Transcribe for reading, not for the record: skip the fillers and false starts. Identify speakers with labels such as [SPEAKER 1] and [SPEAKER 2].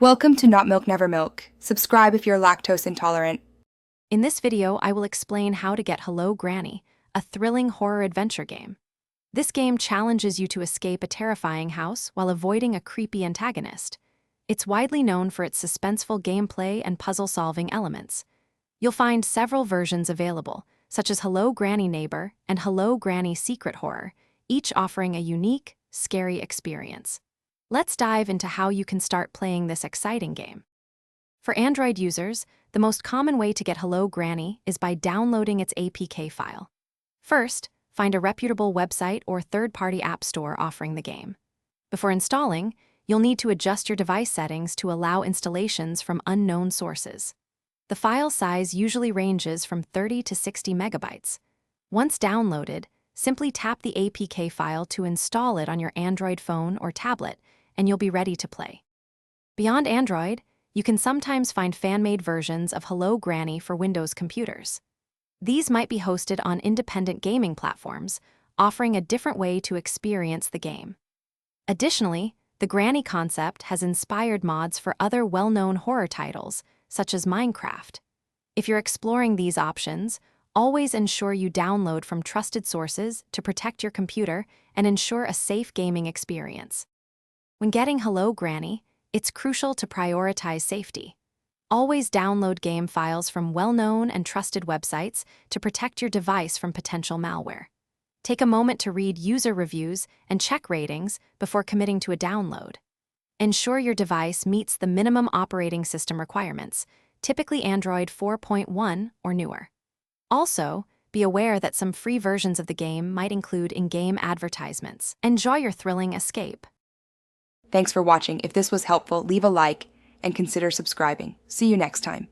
[SPEAKER 1] Welcome to Not Milk Never Milk. Subscribe if you're lactose intolerant.
[SPEAKER 2] In this video, I will explain how to get Hello Granny, a thrilling horror adventure game. This game challenges you to escape a terrifying house while avoiding a creepy antagonist. It's widely known for its suspenseful gameplay and puzzle-solving elements. You'll find several versions available, such as Hello Granny Neighbor and Hello Granny Secret Horror, each offering a unique, scary experience. Let's dive into how you can start playing this exciting game. For Android users, the most common way to get Hello Granny is by downloading its APK file. First, find a reputable website or third-party app store offering the game. Before installing, you'll need to adjust your device settings to allow installations from unknown sources. The file size usually ranges from 30 to 60 megabytes. Once downloaded, simply tap the APK file to install it on your Android phone or tablet, and you'll be ready to play. Beyond Android, you can sometimes find fan-made versions of Hello Granny for Windows computers. These might be hosted on independent gaming platforms, offering a different way to experience the game. Additionally, the Granny concept has inspired mods for other well-known horror titles, such as Minecraft. If you're exploring these options, always ensure you download from trusted sources to protect your computer and ensure a safe gaming experience. When getting Hello Granny, it's crucial to prioritize safety. Always download game files from well-known and trusted websites to protect your device from potential malware. Take a moment to read user reviews and check ratings before committing to a download. Ensure your device meets the minimum operating system requirements, typically Android 4.1 or newer. Also, be aware that some free versions of the game might include in-game advertisements. Enjoy your thrilling escape.
[SPEAKER 1] Thanks for watching. If this was helpful, leave a like and consider subscribing. See you next time.